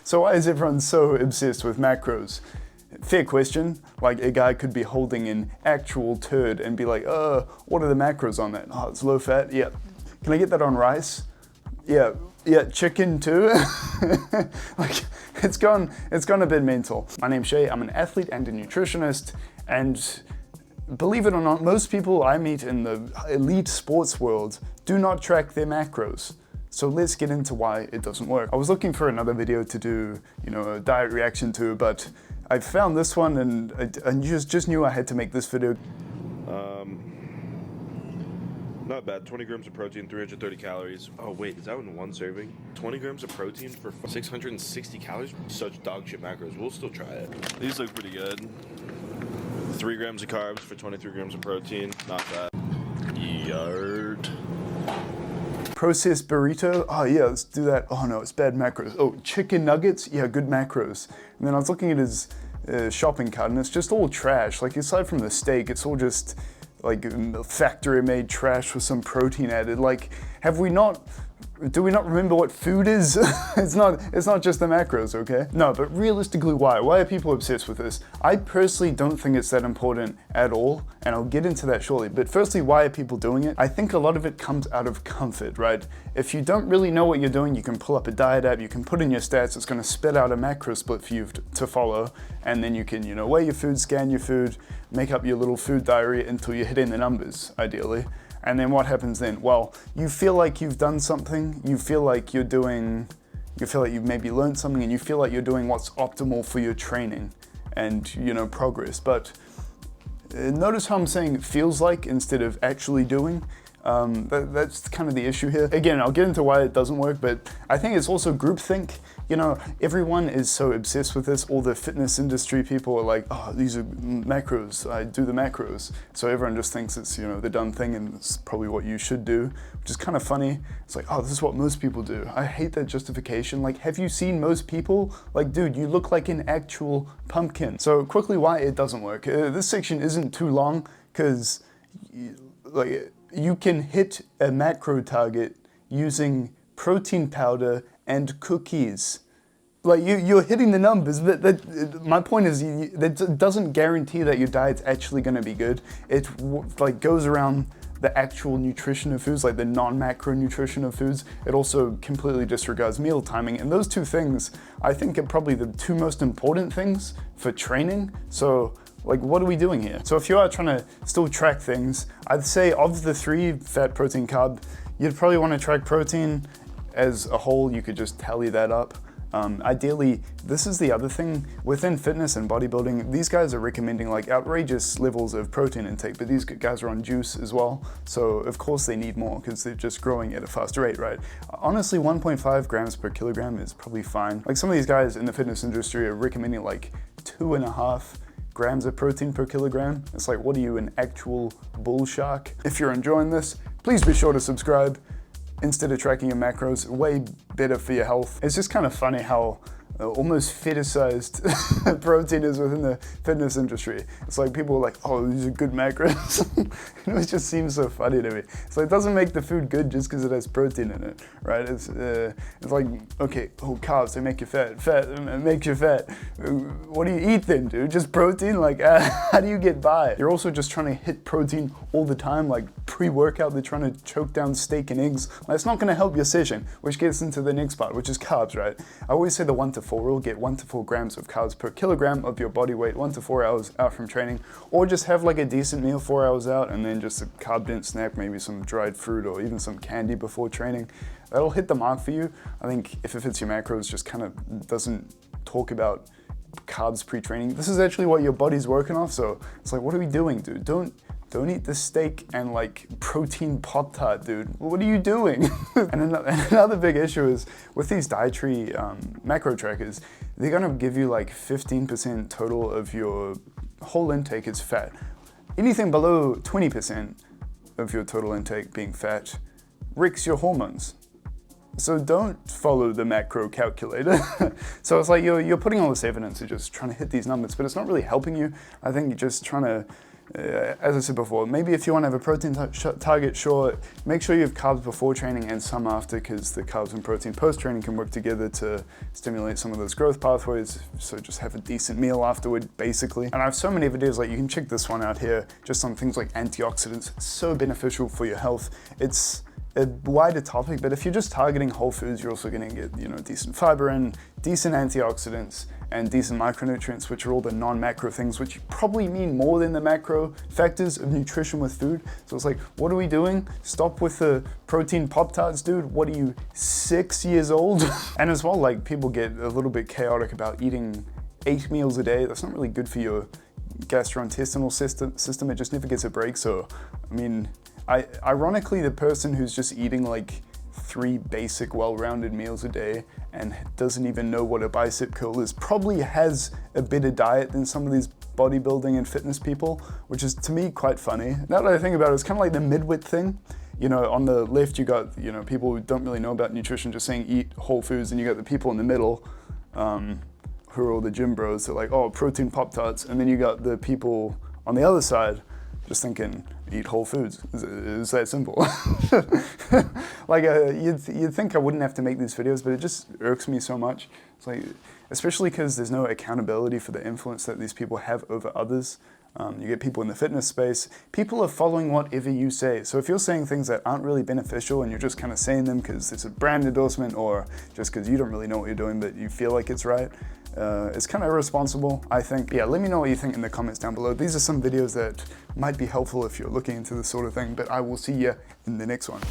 So why is everyone so obsessed with macros? Fair question. Like, a guy could be holding an actual turd and be like, what are the macros on that? Oh, it's low fat. Yeah. Can I get that on rice? Yeah. Yeah, chicken too. Like, it's gone a bit mental. My name's Shay. I'm an athlete and a nutritionist, and believe it or not, most people I meet in the elite sports world do not track their macros. So let's get into why it doesn't work. I was looking for another video to do, a diet reaction to, but I found this one and I just knew I had to make this video. Not bad. 20 grams of protein, 330 calories. Oh wait, is that in one serving? 20 grams of protein for 660 calories? Such dog shit macros. We'll still try it. These look pretty good. 3 grams of carbs for 23 grams of protein. Not bad. Yard. Processed burrito, oh yeah, let's do that. Oh no, it's bad macros. Oh, chicken nuggets, yeah, good macros. And then I was looking at his shopping cart and it's just all trash. Like, aside from the steak, it's all just like factory made trash with some protein added. Like, do we not remember what food is? It's not just the macros, okay? No, but realistically, why? Why are people obsessed with this? I personally don't think it's that important at all, and I'll get into that shortly. But firstly, why are people doing it? I think a lot of it comes out of comfort, right? If you don't really know what you're doing, you can pull up a diet app, you can put in your stats, it's gonna spit out a macro split for you to follow, and then you can, weigh your food, scan your food, make up your little food diary until you're hitting the numbers, ideally. And then what happens then? Well, you feel like you've done something, you feel like you've maybe learned something, and you feel like you're doing what's optimal for your training and, progress. But notice how I'm saying feels like instead of actually doing. That's kind of the issue here. Again, I'll get into why it doesn't work, but I think it's also groupthink. Everyone is so obsessed with this. All the fitness industry people are like, oh, these are macros, I do the macros. So everyone just thinks it's, the done thing, and it's probably what you should do, which is kind of funny. It's like, oh, this is what most people do. I hate that justification. Like, have you seen most people? Like, dude, you look like an actual pumpkin. So quickly, why it doesn't work. This section isn't too long because, you can hit a macro target using protein powder and cookies. Like, you're hitting the numbers, but my point is that doesn't guarantee that your diet's actually going to be good. It goes around the actual nutrition of foods, like the non-macro nutrition of foods. It also completely disregards meal timing, and those two things I think are probably the two most important things for training. So, what are we doing here? So if you are trying to still track things, I'd say of the 3, fat, protein, carb, you'd probably want to track protein as a whole. You could just tally that up. Ideally, this is the other thing, within fitness and bodybuilding, these guys are recommending outrageous levels of protein intake, but these guys are on juice as well. So of course they need more because they're just growing at a faster rate, right? Honestly, 1.5 grams per kilogram is probably fine. Like, some of these guys in the fitness industry are recommending 2.5 grams of protein per kilogram. It's like, what are you, an actual bull shark? If you're enjoying this, please be sure to subscribe. Instead of tracking your macros, way better for your health. It's just kind of funny how almost fetishized protein is within the fitness industry. It's like people are like, oh, these are good macros. It just seems so funny to me. So it doesn't make the food good just because it has protein in it, right? It's like, okay, carbs, they make you fat. Fat makes you fat. What do you eat then, dude? Just protein? How do you get by? You're also just trying to hit protein all the time, like pre-workout, they're trying to choke down steak and eggs. That's not gonna help your session, which gets into the next part, which is carbs, right? I always say the 1 to 4 rule, get 1 to 4 grams of carbs per kilogram of your body weight 1 to 4 hours out from training, or just have a decent meal 4 hours out and then just a carb-dense snack, maybe some dried fruit or even some candy before training. That'll hit the mark for you. I think if it fits your macros, just kind of doesn't talk about carbs pre-training. This is actually what your body's working off, so it's like, what are we doing, dude? Don't eat the steak and protein Pop-Tart, dude. What are you doing? And another big issue is with these dietary macro trackers, they're gonna give you 15% total of your whole intake is fat. Anything below 20% of your total intake being fat wrecks your hormones. So don't follow the macro calculator. So it's like you're putting all this evidence and just trying to hit these numbers, but it's not really helping you. I think you're just trying to as I said before, maybe if you want to have a protein target, sure, make sure you have carbs before training and some after, because the carbs and protein post-training can work together to stimulate some of those growth pathways. So just have a decent meal afterward, basically. And I have so many videos, like you can check this one out here, just on things like antioxidants. So beneficial for your health. It's a wider topic, but if you're just targeting whole foods, you're also going to get, you know, decent fiber and decent antioxidants and decent micronutrients, which are all the non-macro things, which probably mean more than the macro factors of nutrition with food. So it's like, what are we doing? Stop with the protein Pop-Tarts, dude. What are you, 6 years old? And as well, like, people get a little bit chaotic about eating 8 meals a day. That's not really good for your gastrointestinal system. It just never gets a break. So, I mean, ironically, the person who's just eating like 3 basic well-rounded meals a day and doesn't even know what a bicep curl is probably has a better diet than some of these bodybuilding and fitness people, which is to me quite funny. Now that I think about it, it's kind of like the midwit thing. You know, on the left you got, you know, people who don't really know about nutrition just saying eat whole foods, and you got the people in the middle who are all the gym bros. They're like, oh, protein Pop-Tarts. And then you got the people on the other side just thinking, eat whole foods. It's that simple. Like, you'd think I wouldn't have to make these videos, but it just irks me so much. It's like, especially because there's no accountability for the influence that these people have over others. You get people in the fitness space. People are following whatever you say. So if you're saying things that aren't really beneficial and you're just kind of saying them because it's a brand endorsement or just because you don't really know what you're doing, but you feel like it's right, it's kind of irresponsible, I think. Yeah, let me know what you think in the comments down below. These are some videos that might be helpful if you're looking into this sort of thing, but I will see you in the next one.